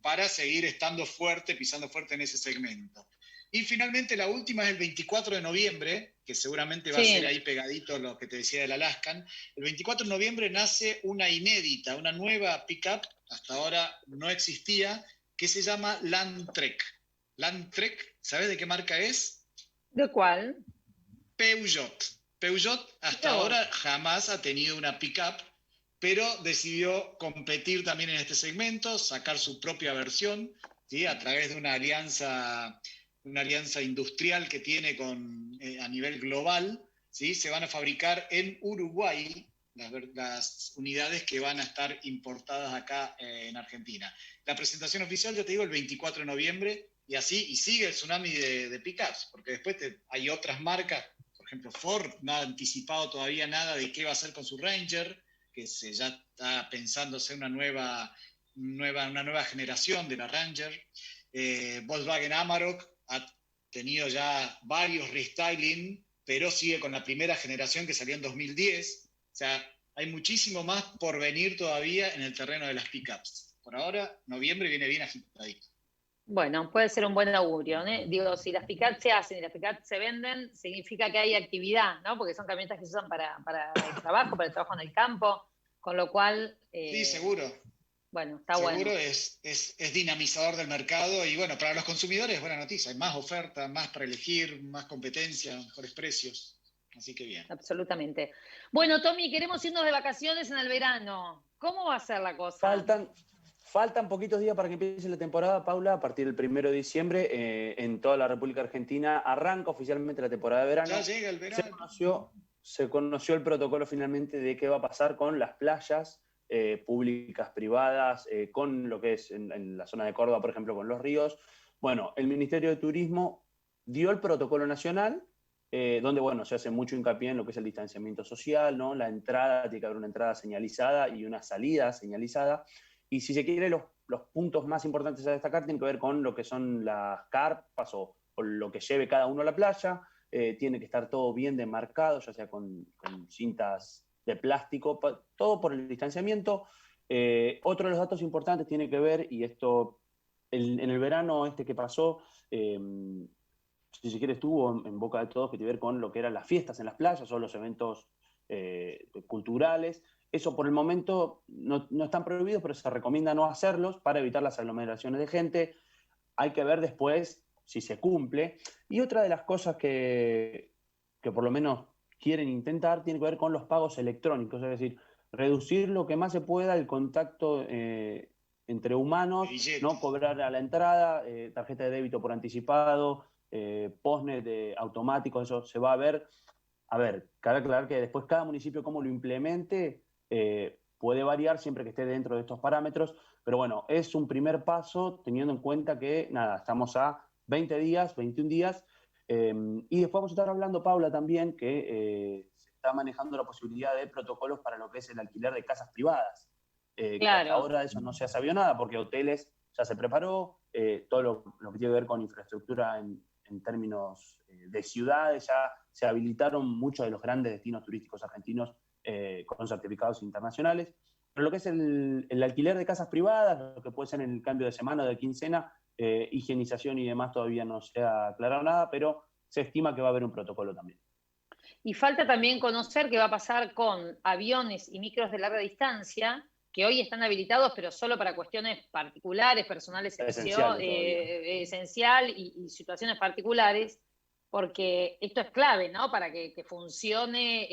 para seguir estando fuerte, pisando fuerte en ese segmento. Y finalmente la última es el 24 de noviembre, que seguramente va a ser ahí pegadito lo que te decía del Alaskan. El 24 de noviembre nace una inédita, una nueva pickup, hasta ahora no existía, que se llama Landtrek. Landtrek, ¿sabes de qué marca es? ¿De cuál? Peugeot. Peugeot hasta ahora jamás ha tenido una pickup, pero decidió competir también en este segmento, sacar su propia versión, ¿sí? A través de una alianza industrial que tiene a nivel global, ¿sí? Se van a fabricar en Uruguay las unidades que van a estar importadas acá en Argentina. La presentación oficial, ya te digo, el 24 de noviembre, y sigue el tsunami de pickups, porque después hay otras marcas, por ejemplo Ford no ha anticipado todavía nada de qué va a hacer con su Ranger, que ya está pensando hacer una nueva generación de la Ranger. Volkswagen Amarok ha tenido ya varios restyling, pero sigue con la primera generación que salió en 2010. O sea, hay muchísimo más por venir todavía en el terreno de las pickups. Por ahora, noviembre viene bien agitadito. Bueno, puede ser un buen augurio, ¿eh? Digo, si las pickups se hacen y las pickups se venden, significa que hay actividad, ¿no? Porque son camionetas que se usan para el trabajo en el campo, con lo cual... sí, seguro. Bueno, está bueno. Seguro es dinamizador del mercado y bueno, para los consumidores es buena noticia. Hay más oferta, más para elegir, más competencia, mejores precios. Así que bien. Absolutamente. Bueno, Tommy, queremos irnos de vacaciones en el verano. ¿Cómo va a ser la cosa? Faltan poquitos días para que empiece la temporada, Paula. A partir del 1 de diciembre, en toda la República Argentina, arranca oficialmente la temporada de verano. Ya llega el verano. Se conoció el protocolo finalmente de qué va a pasar con las playas públicas, privadas, con lo que es en la zona de Córdoba, por ejemplo, con los ríos. Bueno, el Ministerio de Turismo dio el protocolo nacional, donde, bueno, se hace mucho hincapié en lo que es el distanciamiento social, ¿no? La entrada, tiene que haber una entrada señalizada y una salida señalizada. Y si se quiere, los puntos más importantes a destacar tienen que ver con lo que son las carpas o lo que lleve cada uno a la playa. Tiene que estar todo bien demarcado, ya sea con cintas de plástico, todo por el distanciamiento. Otro de los datos importantes tiene que ver, y esto en el verano que pasó, si se quiere, estuvo en boca de todos, que tiene que ver con lo que eran las fiestas en las playas o los eventos culturales. Eso por el momento no están prohibidos, pero se recomienda no hacerlos para evitar las aglomeraciones de gente. Hay que ver después si se cumple. Y otra de las cosas que por lo menos quieren intentar tiene que ver con los pagos electrónicos, es decir, reducir lo que más se pueda el contacto entre humanos, no cobrar a la entrada, tarjeta de débito por anticipado, postnet automáticos, eso se va a ver. A ver, cabe aclarar que después cada municipio cómo lo implemente puede variar siempre que esté dentro de estos parámetros, pero bueno, es un primer paso teniendo en cuenta que, nada, estamos a 20 días, 21 días, y después vamos a estar hablando, Paula, también que se está manejando la posibilidad de protocolos para lo que es el alquiler de casas privadas. Claro. Que hasta ahora de eso no se ha sabido nada, porque hoteles ya se preparó, todo lo que tiene que ver con infraestructura en términos de ciudades, ya se habilitaron muchos de los grandes destinos turísticos argentinos con certificados internacionales. Pero lo que es el alquiler de casas privadas, lo que puede ser en el cambio de semana o de quincena, higienización y demás, todavía no se ha aclarado nada, pero se estima que va a haber un protocolo también. Y falta también conocer qué va a pasar con aviones y micros de larga distancia, que hoy están habilitados, pero solo para cuestiones particulares, personales, esencial y situaciones particulares, porque esto es clave, ¿no? Para que funcione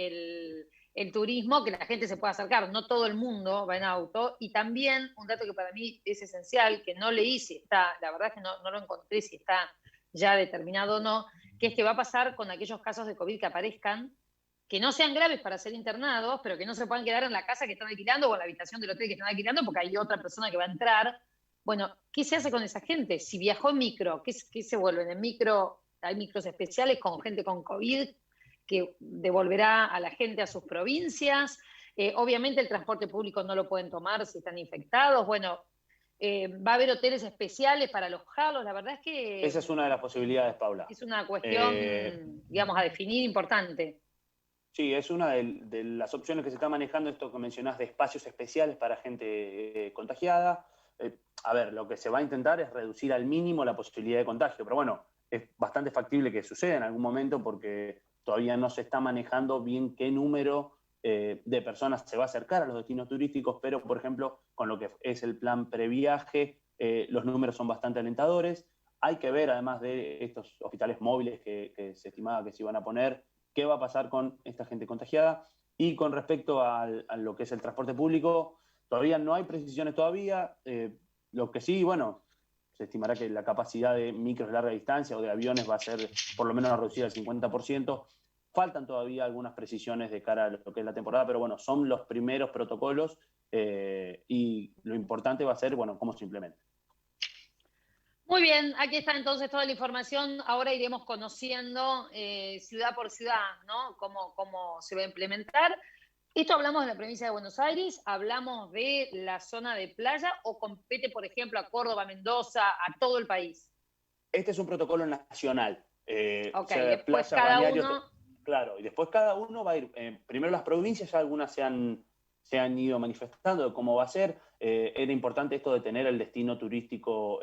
el turismo, que la gente se pueda acercar. No todo el mundo va en auto. Y también, un dato que para mí es esencial, que no leí si está, la verdad es que no lo encontré, si está ya determinado o no, que es que va a pasar con aquellos casos de COVID que aparezcan, que no sean graves para ser internados, pero que no se puedan quedar en la casa que están alquilando o en la habitación del hotel que están alquilando porque hay otra persona que va a entrar. Bueno, ¿qué se hace con esa gente? Si viajó en micro, ¿qué se vuelven? En micro hay micros especiales con gente con COVID que devolverá a la gente a sus provincias. Obviamente el transporte público no lo pueden tomar si están infectados. Bueno, va a haber hoteles especiales para alojarlos. La verdad es que... Esa es una de las posibilidades, Paula. Es una cuestión, digamos, a definir importante. Sí, es una de las opciones que se está manejando, esto que mencionás de espacios especiales para gente contagiada. A ver, lo que se va a intentar es reducir al mínimo la posibilidad de contagio, pero bueno, es bastante factible que suceda en algún momento porque todavía no se está manejando bien qué número de personas se va a acercar a los destinos turísticos, pero por ejemplo, con lo que es el plan previaje, los números son bastante alentadores. Hay que ver, además de estos hospitales móviles que se estimaba que se iban a poner, qué va a pasar con esta gente contagiada. Y con respecto a lo que es el transporte público, todavía no hay precisiones todavía. Lo que sí, bueno, se estimará que la capacidad de micros de larga distancia o de aviones va a ser por lo menos reducida al 50%. Faltan todavía algunas precisiones de cara a lo que es la temporada, pero bueno, son los primeros protocolos y lo importante va a ser, bueno, cómo se implementa. Muy bien, aquí está entonces toda la información. Ahora iremos conociendo ciudad por ciudad, ¿no? Cómo se va a implementar. Esto hablamos de la provincia de Buenos Aires, hablamos de la zona de playa o compete, por ejemplo, a Córdoba, Mendoza, a todo el país. Este es un protocolo nacional. Ok, o sea, después playa, cada uno... Claro, y después cada uno va a ir... primero las provincias, ya algunas se han ido manifestando de cómo va a ser. Era importante esto de tener el destino turístico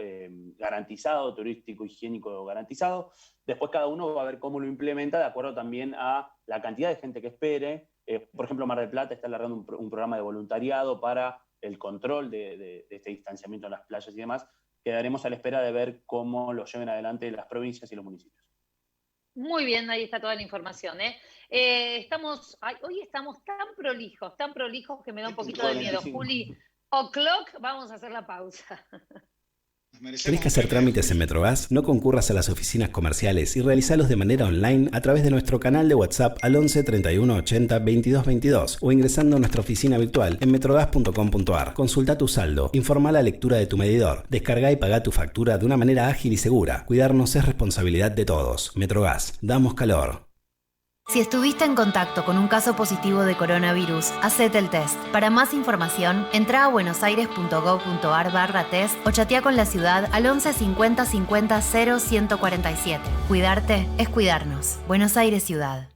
garantizado, turístico higiénico garantizado. Después cada uno va a ver cómo lo implementa de acuerdo también a la cantidad de gente que espere. Por ejemplo, Mar del Plata está largando un programa de voluntariado para el control de este distanciamiento en las playas y demás. Quedaremos a la espera de ver cómo lo lleven adelante las provincias y los municipios. Muy bien, ahí está toda la información. Hoy estamos tan prolijos que me da un poquito de miedo. Juli, o'clock, vamos a hacer la pausa. ¿Tenés que hacer trámites en Metrogas? No concurras a las oficinas comerciales y realizalos de manera online a través de nuestro canal de WhatsApp al 11 31 80 22 22 o ingresando a nuestra oficina virtual en metrogas.com.ar. Consulta tu saldo, informa la lectura de tu medidor, descarga y paga tu factura de una manera ágil y segura. Cuidarnos es responsabilidad de todos. Metrogas, damos calor. Si estuviste en contacto con un caso positivo de coronavirus, hacete el test. Para más información, entra a buenosaires.gov.ar/test o chatea con la ciudad al 11 50 50 0 147. Cuidarte es cuidarnos. Buenos Aires Ciudad.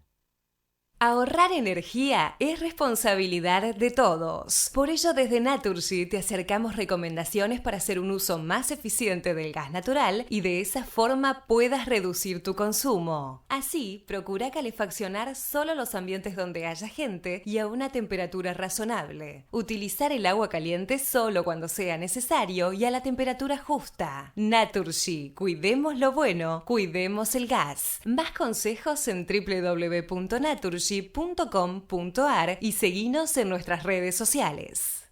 Ahorrar energía es responsabilidad de todos. Por ello, desde Naturgy te acercamos recomendaciones para hacer un uso más eficiente del gas natural y de esa forma puedas reducir tu consumo. Así, procura calefaccionar solo los ambientes donde haya gente y a una temperatura razonable. Utilizar el agua caliente solo cuando sea necesario y a la temperatura justa. Naturgy, cuidemos lo bueno, cuidemos el gas. Más consejos en www.naturgy.com.ar y seguinos en nuestras redes sociales.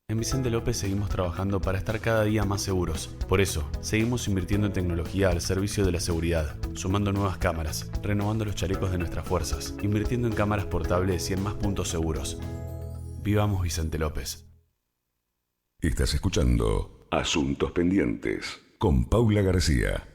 En Vicente López seguimos trabajando para estar cada día más seguros. Por eso, seguimos invirtiendo en tecnología al servicio de la seguridad, sumando nuevas cámaras, renovando los chalecos de nuestras fuerzas, invirtiendo en cámaras portables y en más puntos seguros. Vivamos Vicente López. Estás escuchando Asuntos Pendientes con Paula García.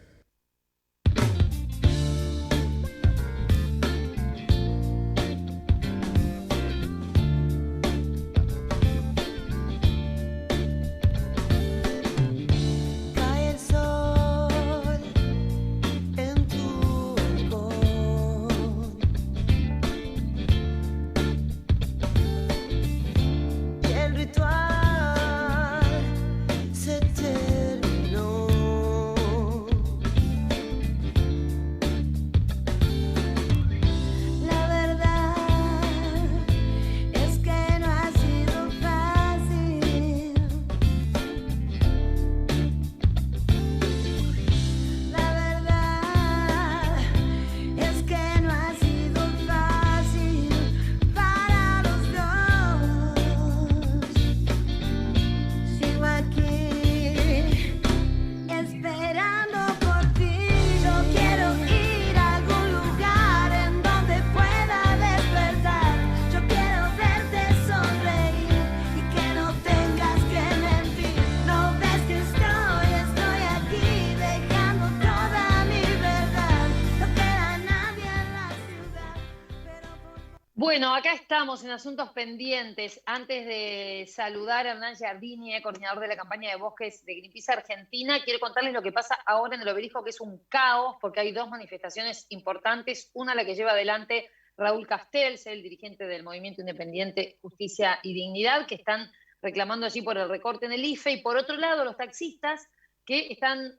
Bueno, acá estamos en Asuntos Pendientes. Antes de saludar a Hernán Giardini, coordinador de la campaña de bosques de Greenpeace Argentina, quiero contarles lo que pasa ahora en el Obelisco, que es un caos, porque hay dos manifestaciones importantes. Una, la que lleva adelante Raúl Castells, el dirigente del Movimiento Independiente Justicia y Dignidad, que están reclamando allí por el recorte en el IFE, y por otro lado, los taxistas que están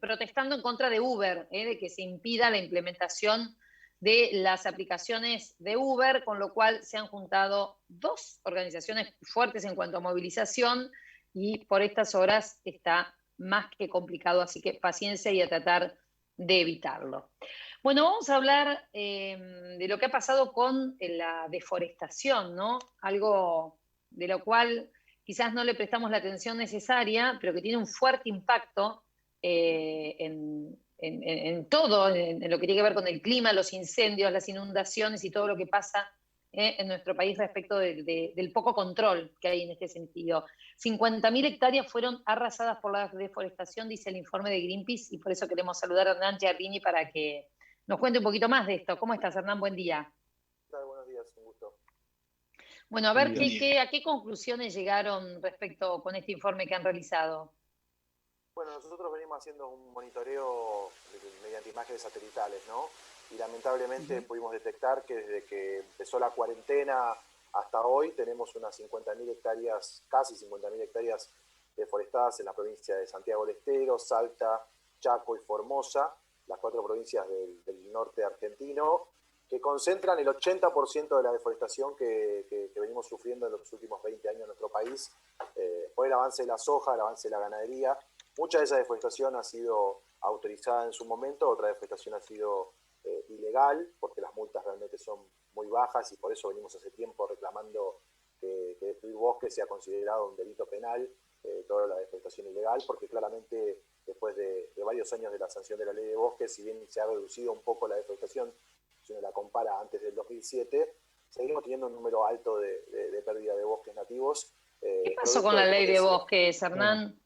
protestando en contra de Uber, de que se impida la implementación de las aplicaciones de Uber, con lo cual se han juntado dos organizaciones fuertes en cuanto a movilización y por estas horas está más que complicado, así que paciencia y a tratar de evitarlo. Bueno, vamos a hablar de lo que ha pasado con la deforestación, ¿no? Algo de lo cual quizás no le prestamos la atención necesaria, pero que tiene un fuerte impacto en todo, en lo que tiene que ver con el clima, los incendios, las inundaciones y todo lo que pasa en nuestro país respecto del poco control que hay en este sentido. 50.000 hectáreas fueron arrasadas por la deforestación, dice el informe de Greenpeace, y por eso queremos saludar a Hernán Giardini para que nos cuente un poquito más de esto. ¿Cómo estás, Hernán? Buen día. Buenos días, un gusto. Bueno, a ver, ¿a qué conclusiones llegaron respecto con este informe que han realizado? Bueno, nosotros venimos haciendo un monitoreo mediante imágenes satelitales, ¿no? Y lamentablemente pudimos detectar que desde que empezó la cuarentena hasta hoy tenemos unas 50.000 hectáreas, casi 50.000 hectáreas deforestadas en las provincias de Santiago del Estero, Salta, Chaco y Formosa, las 4 provincias del norte argentino, que concentran el 80% de la deforestación que venimos sufriendo en los últimos 20 años en nuestro país, por el avance de la soja, el avance de la ganadería. Mucha de esa deforestación ha sido autorizada en su momento, otra deforestación ha sido ilegal, porque las multas realmente son muy bajas y por eso venimos hace tiempo reclamando que destruir bosques sea considerado un delito penal, toda la deforestación ilegal, porque claramente después de varios años de la sanción de la ley de bosques, si bien se ha reducido un poco la deforestación, si uno la compara antes del 2007, seguimos teniendo un número alto de pérdida de bosques nativos. ¿Qué pasó con la ley de bosques, Hernán?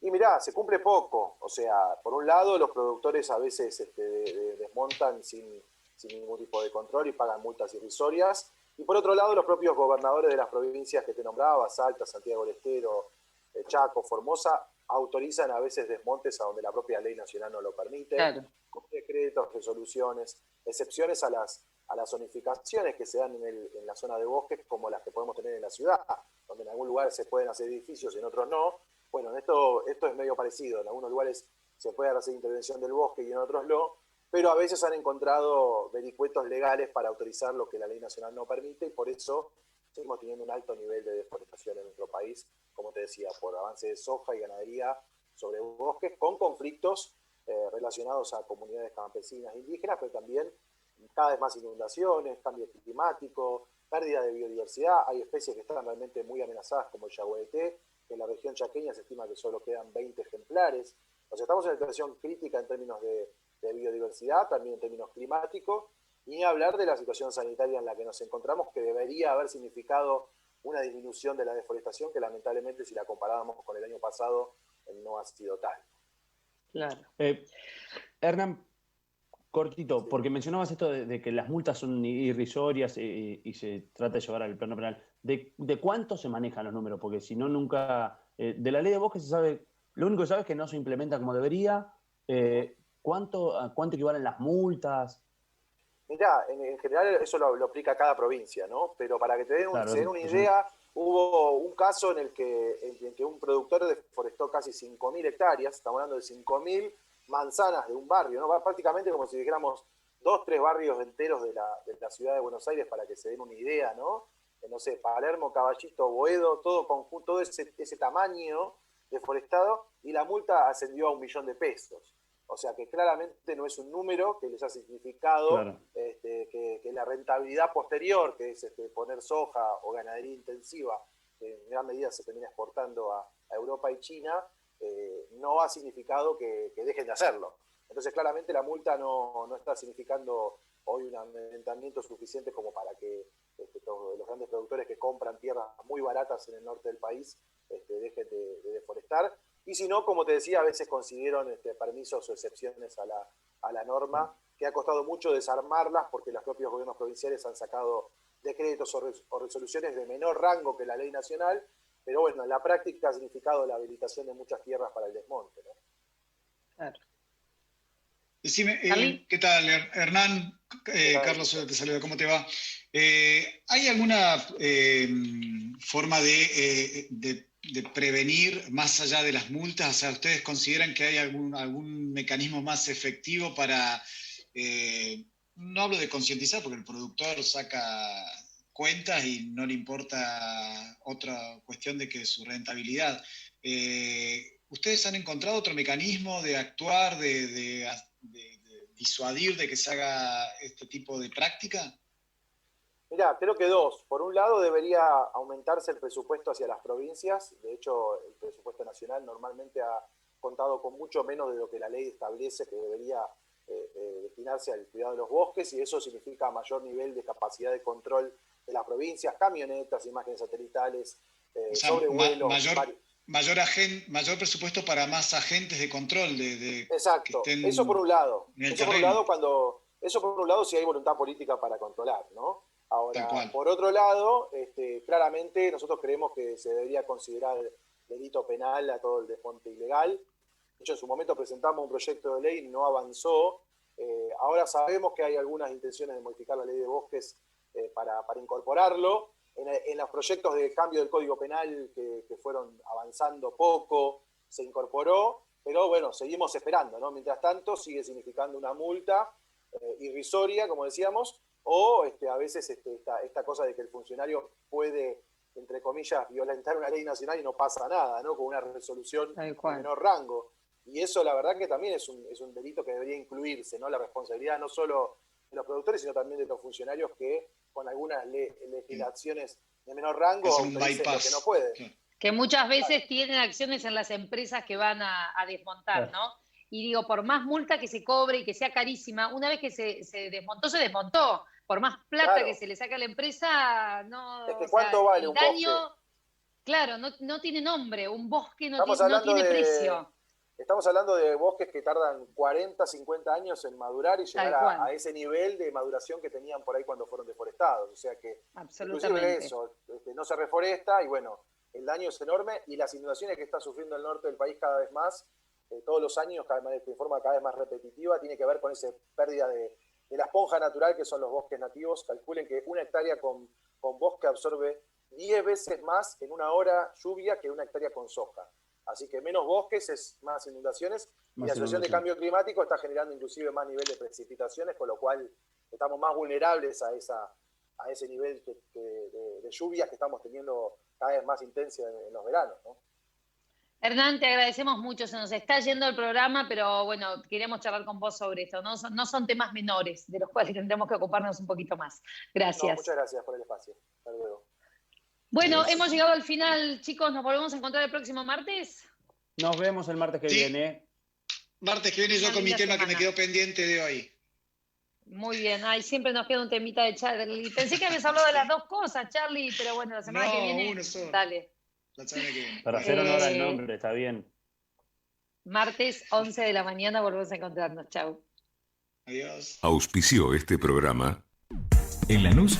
Y mirá, se cumple poco. O sea, por un lado, los productores a veces desmontan sin ningún tipo de control y pagan multas irrisorias. Y por otro lado, los propios gobernadores de las provincias que te nombraba, Salta, Santiago del Estero, Chaco, Formosa, autorizan a veces desmontes a donde la propia ley nacional no lo permite, claro, con decretos, resoluciones, excepciones a las zonificaciones que se dan en la zona de bosques, como las que podemos tener en la ciudad, donde en algún lugar se pueden hacer edificios y en otros no. Bueno, esto es medio parecido. En algunos lugares se puede hacer intervención del bosque y en otros no, pero a veces han encontrado vericuetos legales para autorizar lo que la ley nacional no permite y por eso seguimos teniendo un alto nivel de deforestación en nuestro país, como te decía, por avance de soja y ganadería sobre bosques, con conflictos relacionados a comunidades campesinas e indígenas, pero también cada vez más inundaciones, cambio climático, pérdida de biodiversidad. Hay especies que están realmente muy amenazadas, como el yaguareté, que en la región chaqueña se estima que solo quedan 20 ejemplares. O sea, estamos en una situación crítica en términos de biodiversidad, también en términos climáticos, ni hablar de la situación sanitaria en la que nos encontramos, que debería haber significado una disminución de la deforestación, que lamentablemente, si la comparábamos con el año pasado, no ha sido tal. Claro. Hernán, cortito, porque mencionabas esto de que las multas son irrisorias y se trata de llevar al plano penal. ¿De cuánto se manejan los números? Porque si no, nunca... de la ley de bosques se sabe... Lo único que se sabe es que no se implementa como debería. ¿Cuánto equivalen las multas? Mirá, en general eso lo aplica cada provincia, ¿no? Pero para que se den una idea, hubo un caso en el que un productor deforestó casi 5.000 hectáreas, estamos hablando de 5.000 manzanas de un barrio, ¿no? Prácticamente como si dijéramos 2-3 barrios enteros de la ciudad de Buenos Aires, para que se den una idea, ¿no? No sé, Palermo, Caballito, Boedo, todo conjunto, todo ese tamaño deforestado, y la multa ascendió a 1 millón de pesos. O sea que claramente no es un número que les ha significado, claro, que la rentabilidad posterior, que es poner soja o ganadería intensiva, que en gran medida se termina exportando a Europa y China, no ha significado que dejen de hacerlo. Entonces claramente la multa no está significando hoy un amedrentamiento suficiente como para que los grandes productores que compran tierras muy baratas en el norte del país dejen de deforestar. Y si no, como te decía, a veces consiguieron permisos o excepciones a la norma, que ha costado mucho desarmarlas porque los propios gobiernos provinciales han sacado decretos o resoluciones de menor rango que la ley nacional, pero bueno, en la práctica ha significado la habilitación de muchas tierras para el desmonte, ¿no? Claro. Decime, ¿qué tal, Hernán? Carlos te saluda, ¿cómo te va? ¿Hay alguna forma de prevenir más allá de las multas? O sea, ¿ustedes consideran que hay algún mecanismo más efectivo para, no hablo de concientizar, porque el productor saca cuentas y no le importa otra cuestión de que su rentabilidad? ¿Ustedes han encontrado otro mecanismo de actuar, de disuadir de que se haga este tipo de práctica? Mirá, creo que dos. Por un lado, debería aumentarse el presupuesto hacia las provincias. De hecho, el presupuesto nacional normalmente ha contado con mucho menos de lo que la ley establece que debería destinarse al cuidado de los bosques, y eso significa mayor nivel de capacidad de control de las provincias, camionetas, imágenes satelitales, o sea, sobrevuelos. Mayor presupuesto para más agentes de control. Exacto, eso por un lado. Eso por un lado si hay voluntad política para controlar, ¿no? Ahora, por otro lado, claramente nosotros creemos que se debería considerar delito penal a todo el desmonte ilegal. De hecho, en su momento presentamos un proyecto de ley y no avanzó. Ahora sabemos que hay algunas intenciones de modificar la ley de bosques para incorporarlo. En los proyectos de cambio del Código Penal que fueron avanzando poco, se incorporó, pero bueno, seguimos esperando, ¿no? Mientras tanto, sigue significando una multa irrisoria, como decíamos, o a veces esta cosa de que el funcionario puede, entre comillas, violentar una ley nacional y no pasa nada, ¿no? Con una resolución de menor rango. Y eso la verdad que también es un delito que debería incluirse, ¿no? La responsabilidad no solo de los productores, sino también de los funcionarios que con algunas legislaciones de menor rango dicen lo que no puede. Que muchas veces tienen acciones en las empresas que van a desmontar, ¿no? Y digo, por más multa que se cobre y que sea carísima, una vez que se desmontó, se desmontó. Por más plata que se le saque a la empresa, no. Es que ¿cuánto vale un daño, bosque? Claro, no tiene nombre. Un bosque no Estamos tiene precio. Estamos hablando de bosques que tardan 40, 50 años en madurar y llegar a ese nivel de maduración que tenían por ahí cuando fueron deforestados. O sea que, inclusive eso, no se reforesta y bueno, el daño es enorme y las inundaciones que está sufriendo el norte del país cada vez más, todos los años, de forma cada vez más repetitiva, tiene que ver con esa pérdida de la esponja natural que son los bosques nativos. Calculen que una hectárea con bosque absorbe 10 veces más en una hora lluvia que una hectárea con soja. Así que menos bosques es más inundaciones y la situación de cambio climático está generando inclusive más nivel de precipitaciones, con lo cual estamos más vulnerables a ese nivel de lluvias que estamos teniendo cada vez más intensa en los veranos, ¿no? Hernán, te agradecemos mucho, se nos está yendo el programa, pero bueno, queremos charlar con vos sobre esto, no son temas menores de los cuales tendremos que ocuparnos un poquito más. Gracias. No, muchas gracias por el espacio. Hasta luego. Bueno, hemos llegado al final, chicos, ¿nos volvemos a encontrar el próximo martes? Nos vemos el martes que viene. Martes que viene yo con mi tema que me quedó pendiente de hoy. Muy bien, siempre nos queda un temita de Charlie. Pensé que habías hablado de las dos cosas, Charlie, pero bueno, la semana que viene, uno solo. Dale. La semana que viene. Para hacer honor al nombre, está bien. Martes, 11 de la mañana, volvemos a encontrarnos. Chau. Adiós. Auspició este programa. En Lanús